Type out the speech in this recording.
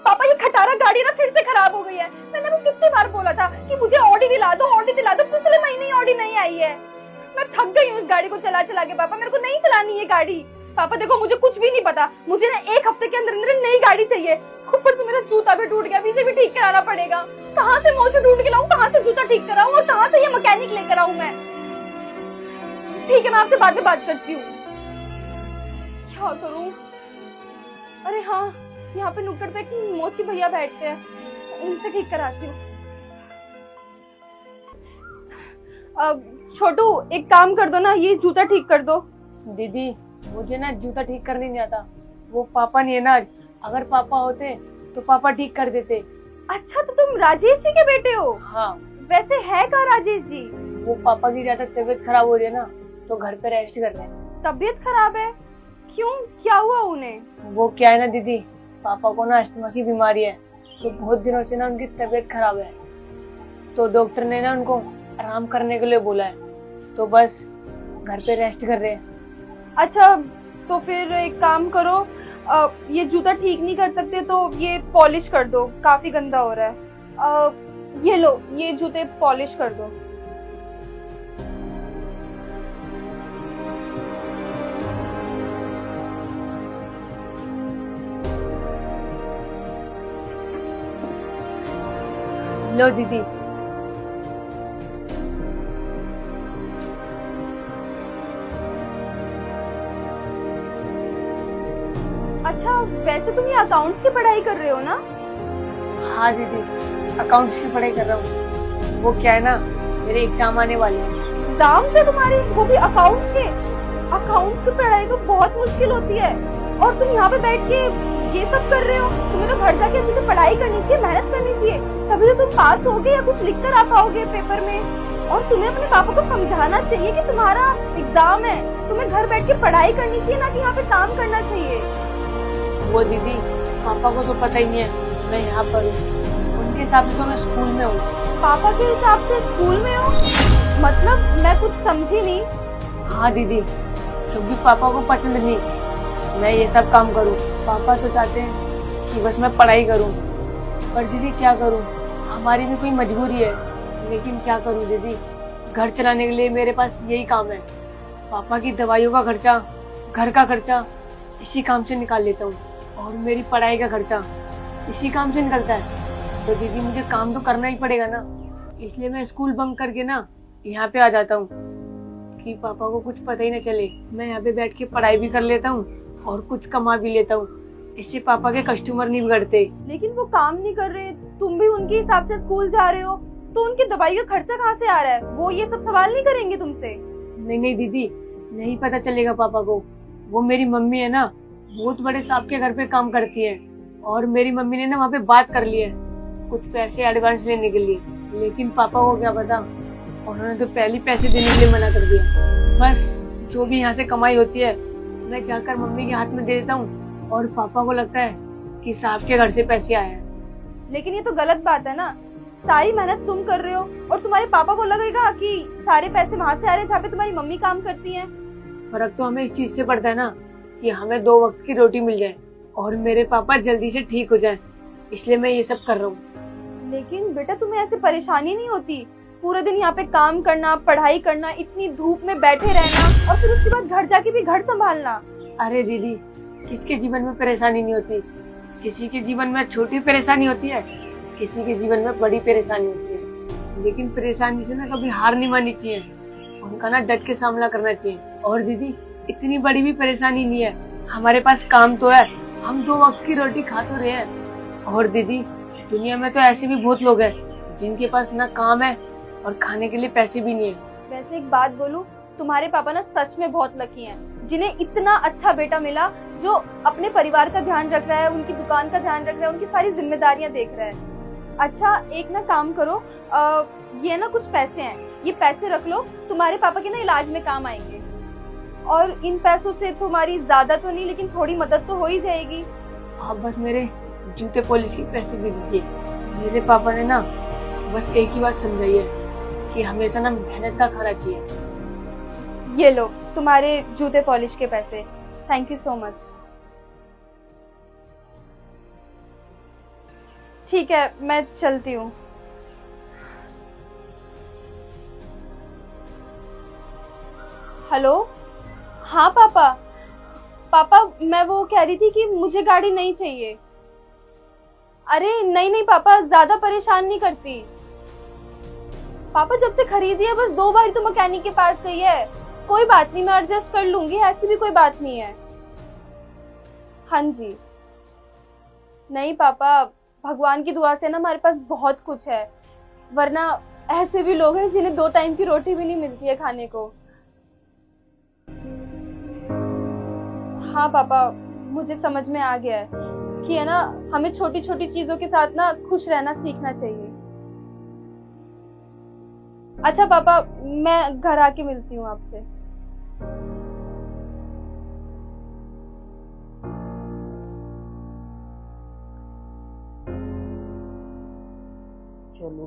पापा ये खटारा गाड़ी ना फिर से खराब हो गई है। मैंने वो कितनी बार बोला था कि मुझे ऑडी दिला दो, ऑडी दिला दो। पिछले महीने ही ऑडी नहीं आई है। मैं थक गई हूँ इस गाड़ी को चला चला के। पापा मेरे को नहीं चलानी है गाड़ी। पापा देखो मुझे कुछ भी नहीं पता, मुझे ना 1 हफ्ते के अंदर अंदर नई गाड़ी चाहिए। ऊपर से मेरा जूता भी टूट गया, इसे भी ठीक कराना पड़ेगा। कहाँ से मोचे ढूंढ के लाऊं, कहाँ से जूता ठीक कराऊं और कहाँ से ये मैकेनिक लेकर आऊं मैं। ठीक है मैं आपसे बाद में बात करती हूँ। क्या करूं? अरे हाँ, यहाँ पे नुक्कड़ पे एक मोची भैया बैठते हैं, उनसे ठीक कराती हूँ। छोटू एक काम कर दो ना, ये जूता ठीक कर दो। दीदी मुझे ना जूता ठीक करने नहीं आता, वो पापा नहीं है ना। अगर पापा होते तो पापा ठीक कर देते। अच्छा तो तुम राजेश जी के बेटे हो? हाँ। वैसे है कहाँ राजेश जी? वो पापा की ज्यादा तबीयत खराब हो रही है ना, तो घर पे रेस्ट कर रहे हैं। तबीयत खराब है? क्यों, क्या हुआ उन्हें? वो क्या है ना दीदी, पापा को ना अस्थमा की बीमारी है, तो बहुत दिनों से ना उनकी तबीयत खराब है। तो डॉक्टर ने ना उनको आराम करने के लिए बोला है, तो बस घर पे रेस्ट कर रहे हैं। अच्छा तो फिर एक काम करो, ये जूता ठीक नहीं कर सकते तो ये पॉलिश कर दो, काफी गंदा हो रहा है। ये लो, ये जूते पॉलिश कर दो। लो दीदी। अच्छा वैसे तुम ये अकाउंट्स की पढ़ाई कर रहे हो ना? हाँ दीदी, अकाउंट्स की पढ़ाई कर रहा हूँ। वो क्या है ना, मेरे एग्जाम आने वाले हैं। एग्जाम है तुम्हारे, वो भी अकाउंट्स के? अकाउंट्स की पढ़ाई तो बहुत मुश्किल होती है, और तुम यहाँ पे बैठ के ये सब कर रहे हो। तुम्हें तो घर जाके अच्छे से पढ़ाई करनी चाहिए, मेहनत करनी चाहिए, तभी तो तुम पास होगे या कुछ लिख कर आ पाओगे पेपर में। और तुम्हें अपने पापा को समझाना चाहिए कि तुम्हारा एग्जाम है, तुम्हें घर बैठ के पढ़ाई करनी चाहिए, ना कि यहाँ पे काम करना चाहिए। वो दीदी पापा को तो पता ही नहीं है मैं यहाँ पर हूँ, उनके हिसाब से तो मैं स्कूल में हूँ। पापा के हिसाब से स्कूल में हो? मतलब मैं कुछ समझी नहीं। हाँ दीदी, क्योंकि पापा को पसंद नहीं मैं ये सब काम करूँ। पापा तो चाहते हैं कि बस मैं पढ़ाई करूँ, पर दीदी क्या करूँ, हमारी भी कोई मजबूरी है। लेकिन क्या करूँ दीदी, घर चलाने के लिए मेरे पास यही काम है। पापा की दवाइयों का खर्चा, घर का खर्चा इसी काम से निकाल लेता हूँ, और मेरी पढ़ाई का खर्चा इसी काम से निकलता है। तो दीदी मुझे काम तो करना ही पड़ेगा ना, इसलिए मैं स्कूल बंक करके ना यहाँ पे आ जाता हूँ कि पापा को कुछ पता ही न चले। मैं यहाँ पे बैठ के पढ़ाई भी कर लेता हूँ और कुछ कमा भी लेता हूँ, इससे पापा के कस्टमर नहीं बिगड़ते। लेकिन वो काम नहीं कर रहे, तुम भी उनके हिसाब से स्कूल जा रहे हो, तो उनकी दवाई का खर्चा कहाँ से आ रहा है? वो ये सब सवाल नहीं करेंगे तुमसे? नहीं नहीं दीदी, नहीं पता चलेगा पापा को। वो मेरी मम्मी है ना, बहुत बड़े साहब के घर पे काम करती है, और मेरी मम्मी ने ना वहाँ पे बात कर ली है कुछ पैसे एडवांस लेने के लिए। लेकिन पापा को क्या पता, उन्होंने तो पहले पैसे देने के लिए मना कर दिया। बस जो भी यहाँ से कमाई होती है मैं जाकर मम्मी के हाथ में दे देता हूँ, और पापा को लगता है कि साहब के घर से पैसे आए हैं। लेकिन ये तो गलत बात है ना, सारी मेहनत तुम कर रहे हो और तुम्हारे पापा को लगेगा कि सारे पैसे वहाँ से आ रहे हैं जहाँ पे तुम्हारी मम्मी काम करती है। फर्क तो हमें इस चीज से पड़ता है ना कि हमें 2 वक्त की रोटी मिल जाए और मेरे पापा जल्दी से ठीक हो जाए, इसलिए मैं ये सब कर रहा हूँ। लेकिन बेटा तुम्हें ऐसे परेशानी नहीं होती? पूरे दिन यहाँ पे काम करना, पढ़ाई करना, इतनी धूप में बैठे रहना, और फिर उसके बाद घर जाके भी घर संभालना। अरे दीदी, किसके जीवन में परेशानी नहीं होती? किसी के जीवन में छोटी परेशानी होती है, किसी के जीवन में बड़ी परेशानी होती है। लेकिन परेशानी से ना कभी हार नहीं माननी चाहिए, उनका ना डट के सामना करना चाहिए। और दीदी इतनी बड़ी भी परेशानी नहीं है, हमारे पास काम तो है, हम 2 वक्त की रोटी खा तो रहे हैं। और दीदी दुनिया में तो ऐसे भी बहुत लोग हैं जिनके पास ना काम है और खाने के लिए पैसे भी नहीं है। वैसे एक बात बोलूं, तुम्हारे पापा ना सच में बहुत लकी हैं, जिन्हें इतना अच्छा बेटा मिला जो अपने परिवार का ध्यान रख रहा है, उनकी दुकान का ध्यान रख रहा है, उनकी सारी जिम्मेदारियां देख रहा है। अच्छा एक ना काम करो, ये ना कुछ पैसे हैं, ये पैसे रख लो, तुम्हारे पापा के ना इलाज में काम आएंगे। और इन पैसों से तुम्हारी ज्यादा तो नहीं लेकिन थोड़ी मदद तो हो ही जाएगी। आप बस मेरे जूते पॉलिश के पैसे दे दीजिए। मेरे पापा ने ना बस एक ही बात समझाई है कि हमेशा ना मेहनत का खाना चाहिए। ये लो तुम्हारे जूते पॉलिश के पैसे। Thank you so much. ठीक है, मैं चलती हूँ। हेलो। हाँ पापा। पापा मैं वो कह रही थी कि मुझे गाड़ी नहीं चाहिए। अरे नहीं नहीं पापा, ज्यादा परेशान नहीं करती। पापा जब से खरीदी है बस 2 बार ही तो मैकेनिक के पास गई है। कोई बात नहीं, मैं एडजस्ट कर लूंगी, ऐसी भी कोई बात नहीं है। हाँ जी। नहीं पापा, भगवान की दुआ से ना हमारे पास बहुत कुछ है, वरना ऐसे भी लोग हैं जिन्हें 2 टाइम की रोटी भी नहीं मिलती है खाने को। हाँ पापा, मुझे समझ में आ गया है कि है ना, हमें छोटी छोटी चीजों के साथ ना खुश रहना सीखना चाहिए। अच्छा पापा, मैं घर आके मिलती हूँ आपसे। चलो